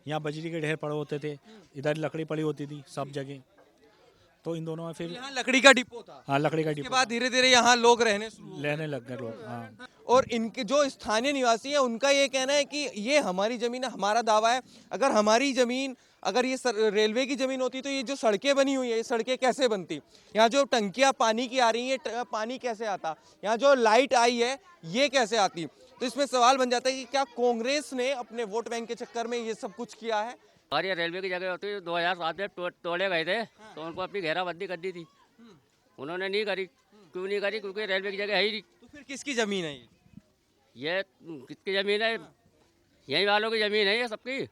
यहाँ बजरी के ढेर पड़े होते थे, इधर लकड़ी पड़ी होती थी सब जगह। तो इन दोनों में फिर यहाँ लकड़ी का डिपो था, हाँ लकड़ी का उसके डिपो बाद धीरे धीरे यहाँ लोग रहने शुरू हो गए। लेने लग गए लोग। हाँ और इनके जो स्थानीय निवासी है उनका ये कहना है कि ये हमारी जमीन है, हमारा दावा है। अगर हमारी जमीन, अगर ये रेलवे की जमीन होती तो ये जो सड़कें बनी हुई है, ये सड़कें कैसे बनती, यहाँ जो टंकियाँ पानी की आ रही है पानी कैसे आता, यहाँ जो लाइट आई है ये कैसे आती। तो इसमें सवाल बन जाता है कि क्या कांग्रेस ने अपने वोट बैंक के चक्कर में ये सब कुछ किया है। और ये रेलवे की जगह होती 2007 में तोड़े गए थे, तो उनको अपनी घेराबंदी कर दी थी। उन्होंने नहीं करी। क्यों नहीं करी? क्योंकि रेलवे की जगह है ही नहीं। तो फिर किसकी जमीन है ये किसकी जमीन है? यही वालों की जमीन है ये सबकी।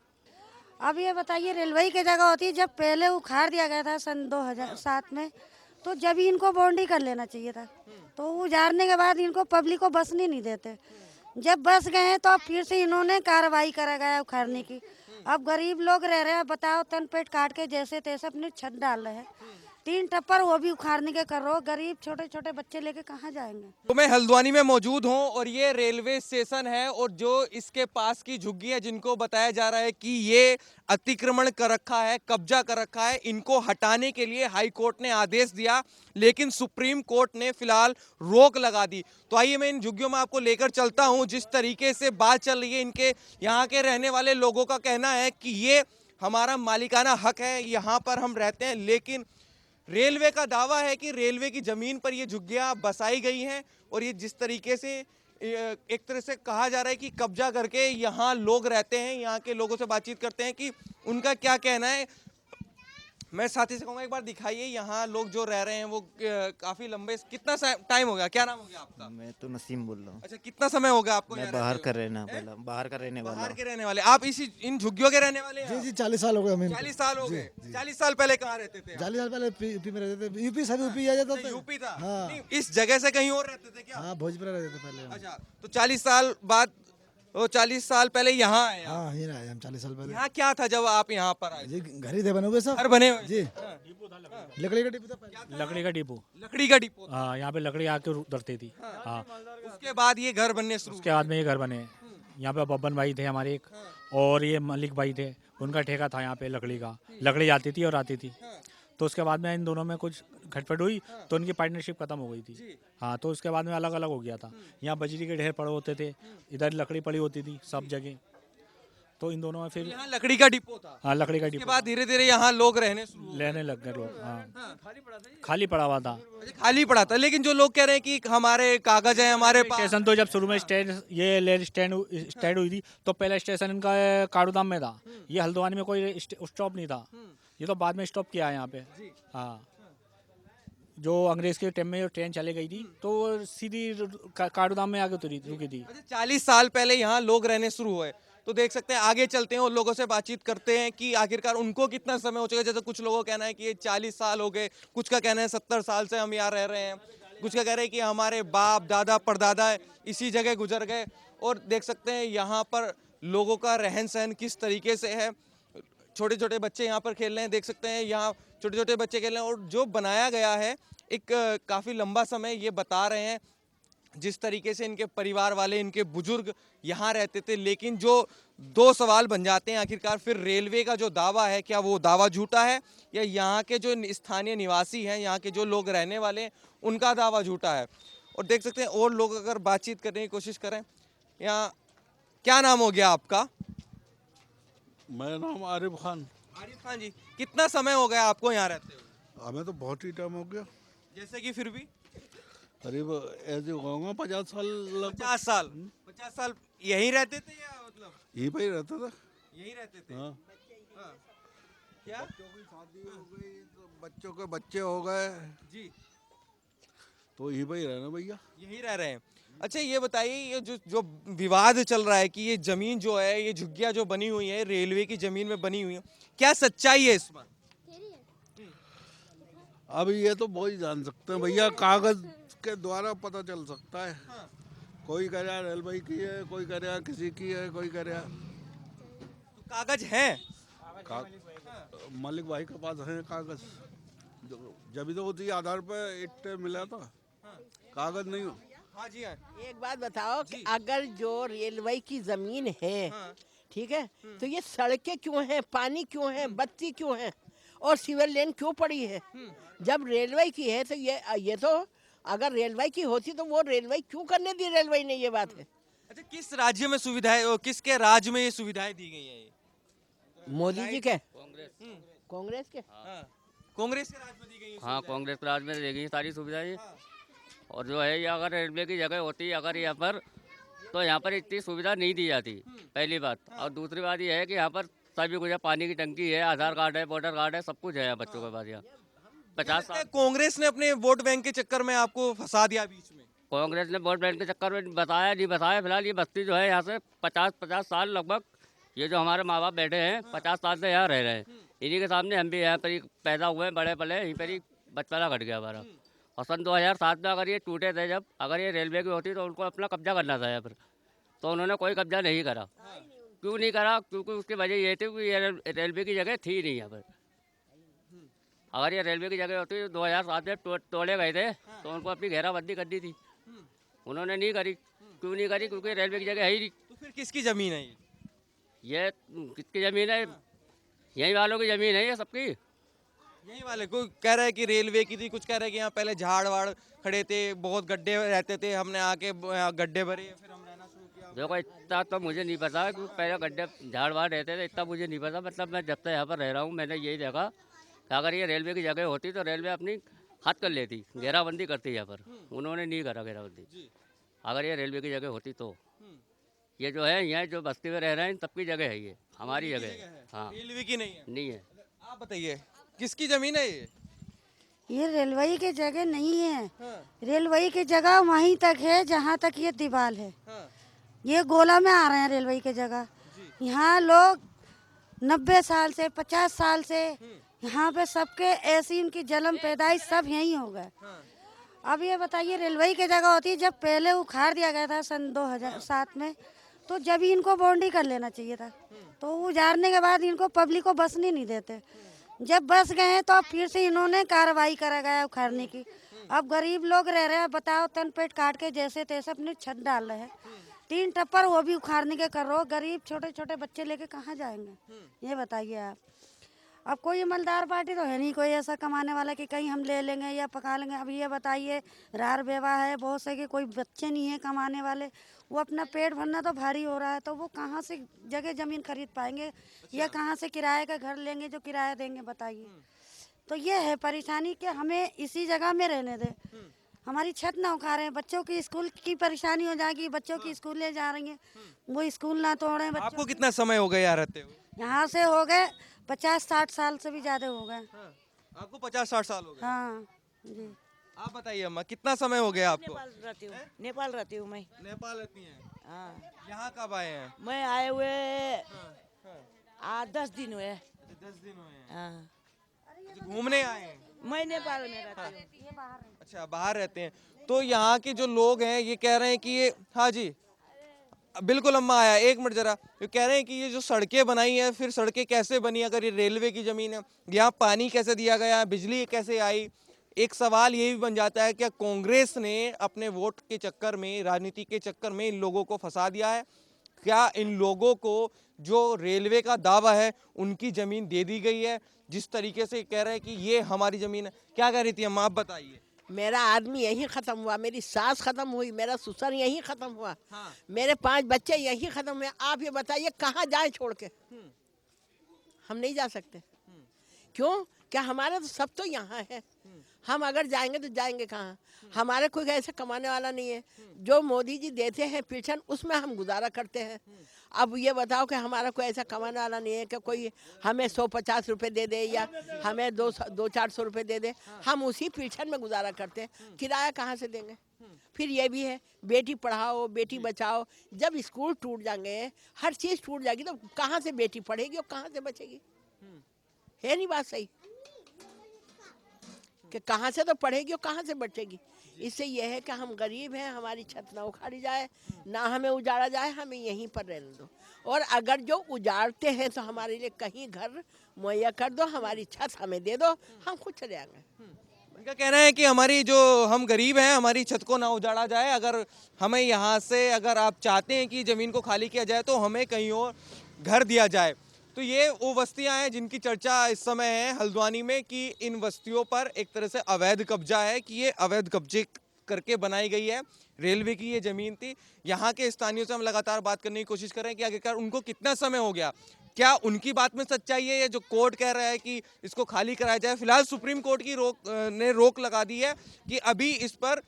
अब ये बताइए, रेलवे की जगह होती, जब पहले उखाड़ दिया गया था सन 2007 में, तो जब ही इनको बाउंड्री कर लेना चाहिए था। तो उजाड़ने के बाद इनको पब्लिक को बसने नहीं देते। जब बस गए हैं तो अब फिर से इन्होंने कार्रवाई करा गया उखाड़ने की। अब गरीब लोग रह रहे हैं, बताओ, तन पेट काट के जैसे तैसे अपनी छत डाल रहे हैं। 3 टप्पर वो भी उखाड़ने के कर रहे हो। गरीब छोटे छोटे बच्चे लेके कहाँ जाएंगे। तो मैं हल्द्वानी में मौजूद हूं और ये रेलवे स्टेशन है और जो इसके पास की झुग्गी है, जिनको बताया जा रहा है कि ये अतिक्रमण कर रखा है, कब्जा कर रखा है, इनको हटाने के लिए हाई कोर्ट ने आदेश दिया, लेकिन सुप्रीम कोर्ट ने फिलहाल रोक लगा दी। तो आइए मैं इन झुग्गियों में आपको लेकर चलता हूं। जिस तरीके से बात चल रही है, इनके यहाँ के रहने वाले लोगों का कहना है कि ये हमारा मालिकाना हक है, यहाँ पर हम रहते हैं, लेकिन रेलवे का दावा है कि रेलवे की जमीन पर ये झुग्गियां बसाई गई हैं और ये जिस तरीके से एक तरह से कहा जा रहा है कि कब्जा करके यहाँ लोग रहते हैं। यहाँ के लोगों से बातचीत करते हैं कि उनका क्या कहना है। मैं साथी से कहूँगा एक बार दिखाइए, यहाँ लोग जो रह रहे हैं वो काफी लंबे, कितना टाइम हो गया, क्या नाम हो गया आपका? मैं तो नसीम बोल रहा हूँ। अच्छा, कितना समय हो गया आपको? मैं यहाँ बाहर रहते का हुए? रहने वाला, बाहर का रहने वाला बाहर हूँ। के रहने वाले आप इसी इन झुग्गियों के रहने वाले हैं? जी 40 साल हो गए हमें। 40 साल हो गए। 40 साल पहले कहाँ रहते थे? 40 साल पहले यूपी में रहते थे। यूपी सब यूपी आ जाता था। यूपी था। हाँ। नहीं, इस जगह से कहीं और रहते थे क्या? हाँ, भोजपुरा रहते थे पहले हम। अच्छा, तो 40 साल बाद, वो 40 साल पहले यहाँ आए आप। हाँ, ये रहे हम 40 साल पहले। यहाँ क्या था जब आप यहाँ पर आए? जी घर ही थे बने हुए सब। घर बने हुए? जी लकड़ी का डिब्बा था पहले। लकड़ी का डिपो। लकड़ी का डिपो था। हाँ, यहाँ पे लकड़ी आके उतरती थी। हाँ उसके बाद ये घर बनने शुरू उसके बाद में ये घर बने। यहाँ पे बब्बन भाई थे हमारे एक, और ये मलिक भाई थे, उनका ठेका था यहाँ पे लकड़ी का। लकड़ी आती थी और आती थी। तो उसके बाद में इन दोनों में कुछ खटपट हुई तो उनकी पार्टनरशिप खत्म हो गई थी। हाँ, तो उसके बाद में अलग अलग हो गया था। यहाँ बजरी के ढेर पड़े होते थे, इधर लकड़ी पड़ी होती थी सब जगह। तो इन दोनों में फिर यहाँ लकड़ी का डिपो था। हाँ लकड़ी का उसके डिपो बाद धीरे धीरे यहाँ लोग रहने शुरू हो गए। लेने लग गए लोग। हाँ खाली पड़ा हुआ था। अच्छा, खाली पड़ा था, लेकिन जो लोग कह रहे हैं कि हमारे कागज हैं हमारे पास। स्टेशन तो जब शुरू में स्टैंड हुई थी तो पहला स्टेशन इनका काड़ूधाम में था। ये हल्द्वानी में कोई स्टॉप नहीं था, ये तो बाद में स्टॉप किया है यहाँ पे। हाँ, जो अंग्रेज के टाइम में जो ट्रेन चली गई थी तो वो सीधी काड़ूधाम में आगे रुकी थी। अच्छा, 40 साल पहले यहाँ लोग रहने शुरू हुए। तो देख सकते हैं, आगे चलते हैं और लोगों से बातचीत करते हैं कि आखिरकार उनको कितना समय हो चुका है। जैसे कुछ लोगों का कहना है कि ये 40 साल हो गए, कुछ का कहना है 70 साल से हम यहाँ रह रहे हैं, कुछ का कह रहे हैं कि हमारे बाप दादा परदादा इसी जगह गुजर गए। और देख सकते हैं यहाँ पर लोगों का रहन सहन किस तरीके से है। छोटे छोटे बच्चे यहाँ पर खेल रहे हैं, देख सकते हैं यहाँ छोटे छोटे बच्चे खेल रहे हैं। और जो बनाया गया है एक काफ़ी लंबा समय, ये बता रहे हैं जिस तरीके से इनके परिवार वाले, इनके बुजुर्ग यहाँ रहते थे। लेकिन जो दो सवाल बन जाते हैं आखिरकार, फिर रेलवे का जो दावा है क्या वो दावा झूठा है, या यहाँ के जो स्थानीय निवासी हैं, यहाँ के जो लोग रहने वाले हैं, उनका दावा झूठा है। और देख सकते हैं और लोग अगर बातचीत करने की कोशिश करें। यहाँ क्या नाम हो गया आपका? मेरा नाम आरिफ खान। आरिफ खान जी, कितना समय हो गया आपको यहाँ रहते हुए? हमें तो बहुत ही टाइम हो गया, जैसे कि फिर भी करीब ऐसे होगा 50 साल लगभग। 50 साल। 50 साल यहीं रहते थे या मतलब यहीं पर ही रहता था। यहीं रहते थे? हाँ, हाँ। क्या? बच्चों की शादी हो गई तो बच्चों के बच्चे हो गए जी, तो यहीं पर ही रहना भैया। यहीं रह रहे हैं। अच्छा, ये बताइए, ये जो विवाद चल रहा है कि ये जमीन जो है, ये झुग्गियां जो बनी हुई है रेलवे की जमीन में बनी हुई है, क्या सच्चाई है इसमें? अब ये तो बहुत ही जान सकते हैं भैया, कागज के द्वारा पता चल सकता है। कोई कह रहा है रेलवे की है, कोई कह रहा है किसी की है, कोई कह रहा है तो कागज हैं? मालिक भाई के पास है कागज। जब तो उसी आधार पर इट्ट मिला था, कागज नहीं हो। हाँ जी, हाँ। एक बात बताओ कि अगर जो रेलवे की जमीन है, ठीक है, तो ये सड़कें क्यों हैं, पानी क्यों है, बत्ती क्यों है और सीवर लेन क्यों पड़ी है? जब रेलवे की है तो ये तो अगर रेलवे की होती तो वो रेलवे क्यों करने दी रेलवे ने, ये बात है। अच्छा, किस राज्य में सुविधाएं, किसके राज्य में ये सुविधाएं दी गई हैं? ये मोदी जी के, कांग्रेस। कांग्रेस के, हाँ, कांग्रेस के राज्य में दी गई हैं हाँ, सुविधाएं। कांग्रेस के राज में देगी सारी सुविधाएं। और जो है ये अगर रेलवे की जगह होती अगर यहाँ पर, तो यहाँ पर इतनी सुविधा नहीं दी जाती, पहली बात। और दूसरी बात ये है कि यहाँ पर सभी कुछ है, पानी की टंकी है, आधार कार्ड है, वोटर कार्ड है, सब कुछ है यहाँ बच्चों के पास। यहाँ 50 लगता है साल कांग्रेस ने अपने वोट बैंक के चक्कर में आपको फंसा दिया बीच में। कांग्रेस ने वोट बैंक के चक्कर में बताया नहीं बताया। फिलहाल ये बस्ती जो है यहाँ से 50 साल लगभग, ये जो हमारे माँ बाप बैठे हैं 50 साल से यहाँ रह रहे हैं। इन्हीं के सामने हम भी यहाँ पर ही पैदा हुए हैं, बड़े पले, यहीं पर ही बचपना कट गया हमारा। और सन 2007 में अगर ये टूटे थे, जब अगर ये रेलवे की होती तो उनको अपना कब्जा करना था यहाँ पर, तो उन्होंने कोई कब्जा नहीं करा। क्यों नहीं करा? क्योंकि उसकी वजह ये थी कि ये रेलवे की जगह थी नहीं यहाँ पर। अगर ये रेलवे की जगह होती तो 2007 में तोड़े गए थे, तो उनको अपनी घेराबंदी करनी थी, उन्होंने नहीं करी। क्यों नहीं करी? क्योंकि रेलवे की जगह है ही नहीं। तो फिर किसकी जमीन है ये किसकी ज़मीन है? यही वालों की ज़मीन है ये सबकी। यही वाले कोई कह रहा है कि रेलवे की थी, कुछ कह रहे हैं कि यहाँ पहले झाड़ वाड़ खड़े थे, बहुत गड्ढे रहते थे, हमने आके गड्ढे भरे, फिर हम रहना शुरू किया। देखो इतना तो मुझे नहीं पता, क्योंकि पहले गड्ढे झाड़ वाड़ रहते थे, इतना मुझे नहीं पता। मतलब मैं जब से यहाँ पर रह रहा हूँ मैंने यही देखा कि अगर ये रेलवे की जगह होती तो रेलवे अपनी हद कर लेती, घेराबंदी करती यहाँ पर। उन्होंने नहीं करा घेराबंदी। अगर ये रेलवे की जगह होती तो ये जो है यहाँ जो बस्ती में रह रहे हैं सबकी जगह है, ये हमारी जगह है। हाँ, रेलवे की नहीं है। नहीं है। आप बताइए किसकी जमीन है ये रेलवे की जगह नहीं है। हाँ। रेलवे की जगह वहीं तक है जहाँ तक ये दीवार है। हाँ। ये गोला में आ रहे हैं रेलवे की जगह। यहाँ लोग 90 साल से 50 साल से यहाँ पे सबके ऐसी इनकी जन्म पैदाइश सब यहीं हो गए। अब ये बताइए रेलवे की जगह होती, जब पहले उखाड़ दिया गया था सन 2007 में, तो जब ही इनको बाउंड्री कर लेना चाहिए था। तो उजाड़ने के बाद इनको पब्लिक को बसने नहीं देते। जब बस गए हैं तो अब फिर से इन्होंने कार्रवाई करा गया उखाड़ने की। अब गरीब लोग रह रहे हैं, बताओ, तन पेट काट के जैसे तैसे अपनी छत डाल रहे हैं। 3 टप्पर वो भी उखाड़ने के कर रहे हो। गरीब छोटे छोटे बच्चे लेके कहाँ जाएंगे, ये बताइए आप। अब कोई ईमानदार पार्टी तो है नहीं, कोई ऐसा कमाने वाला कि कहीं हम ले लेंगे या पका लेंगे। अब ये बताइए, रार बेवा है बहुत से कि कोई बच्चे नहीं है कमाने वाले, वो अपना पेट भरना तो भारी हो रहा है, तो वो कहाँ से जगह ज़मीन खरीद पाएंगे या कहाँ से किराए का घर लेंगे जो किराया देंगे, बताइए। तो ये है परेशानी कि हमें इसी जगह में रहने दें, हमारी छत ना उखाड़े। बच्चों की स्कूल की परेशानी हो जाएगी, बच्चों की स्कूल ले जा रही हैं, वो स्कूल ना तोड़ें। बच्चों आपको कितना समय हो गया यहाँ रहते हुए? यहाँ से हो गए 50-60 साल से भी ज़्यादा हो गए। आपको 50-60 साल हो गए। हाँ जी। आप बताइए अम्मा, कितना समय हो गया आपको? नेपाल रहती हूँ मैं। नेपाल रहती हैं। हाँ, यहाँ कब आए हैं? मैं आए हुए 10 दिन हुए। 10 दिन हुए हैं। हाँ, अच्छा, घूमने आए हैं? मैं नेपाल में रहती हूँ। अच्छा, बाहर रहते हैं। तो यहाँ के जो लोग हैं ये कह रहे हैं कि ये, हाँ जी बिल्कुल अम्मा आया, 1 मिनट जरा। ये कह रहे हैं कि ये जो सड़कें बनाई हैं, फिर सड़कें कैसे बनी अगर ये रेलवे की जमीन है? यहाँ पानी कैसे दिया गया, बिजली कैसे आई? एक सवाल ये भी बन जाता है, क्या कांग्रेस ने अपने वोट के चक्कर में, राजनीति के चक्कर में इन लोगों को फंसा दिया है? क्या इन लोगों को जो रेलवे का दावा है उनकी ज़मीन दे दी गई है? जिस तरीके से कह रहे हैं कि ये हमारी ज़मीन है, क्या कह रही थी अम्मा, आप बताइए। मेरा आदमी यहीं खत्म हुआ, मेरी सास खत्म हुई, मेरा ससुर यहीं खत्म हुआ, हाँ। मेरे 5 बच्चे यहीं खत्म हुए। आप ये बताइए कहाँ जाएं छोड़ के? हम नहीं जा सकते। क्यों? क्या हमारे तो सब तो यहाँ है, हम अगर जाएंगे तो जाएंगे कहाँ? हमारे कोई ऐसे कमाने वाला नहीं है। जो मोदी जी देते हैं पेंशन, उसमें हम गुजारा करते हैं। अब ये बताओ कि हमारा कोई ऐसा कमाने वाला नहीं है कि कोई हमें 150 रुपये दे दे या हमें 200-400 रुपये दे दे, हम उसी पेंशन में गुजारा करते हैं। किराया कहाँ से देंगे? फिर ये भी है, बेटी पढ़ाओ बेटी बचाओ। जब स्कूल टूट जाएंगे, हर चीज़ टूट जाएगी, तो कहाँ से बेटी पढ़ेगी और कहाँ से बचेगी? है नहीं बात सही कि कहाँ से तो पढ़ेगी और कहाँ से बचेगी? इससे यह है कि हम गरीब हैं, हमारी छत ना उखाड़ी जाए, ना हमें उजाड़ा जाए, हमें यहीं पर रहने दो। और अगर जो उजाड़ते हैं तो हमारे लिए कहीं घर मुहैया कर दो, हमारी छत हमें दे दो, हम खुद चले आएंगे। उनका कहना है कि हमारी जो, हम गरीब हैं, हमारी छत को ना उजाड़ा जाए। अगर हमें यहाँ से, अगर आप चाहते हैं कि ज़मीन को खाली किया जाए तो हमें कहीं और घर दिया जाए। तो ये वो बस्तियां हैं जिनकी चर्चा इस समय है हल्द्वानी में कि इन बस्तियों पर एक तरह से अवैध कब्जा है, कि ये अवैध कब्जे करके बनाई गई है। रेलवे की ये जमीन थी। यहाँ के स्थानीयों से हम लगातार बात करने की कोशिश कर रहे हैं कि आखिरकार उनको कितना समय हो गया, क्या उनकी बात में सच्चाई है, ये जो कोर्ट कह रहा है कि इसको खाली कराया जाए। फिलहाल सुप्रीम कोर्ट की रोक लगा दी है कि अभी इस पर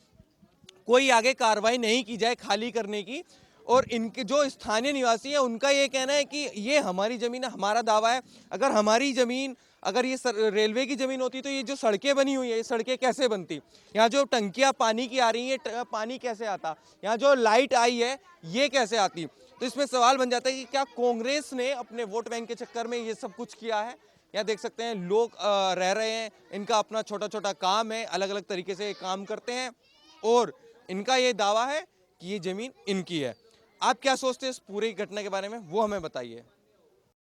कोई आगे कार्रवाई नहीं की जाए खाली करने की। और इनके जो स्थानीय निवासी हैं उनका ये कहना है कि ये हमारी ज़मीन है, हमारा दावा है। अगर हमारी ज़मीन, अगर ये रेलवे की ज़मीन होती तो ये जो सड़कें बनी हुई है, ये सड़कें कैसे बनती, यहाँ जो टंकियाँ पानी की आ रही हैं, पानी कैसे आता, यहाँ जो लाइट आई है ये कैसे आती। तो इसमें सवाल बन जाता है कि क्या कांग्रेस ने अपने वोट बैंक के चक्कर में ये सब कुछ किया है। यहाँ देख सकते हैं लोग रह रहे हैं, इनका अपना छोटा छोटा काम है, अलग अलग तरीके से काम करते हैं और इनका ये दावा है कि ये ज़मीन इनकी है। आप क्या सोचते हैं इस पूरी घटना के बारे में, वो हमें बताइए।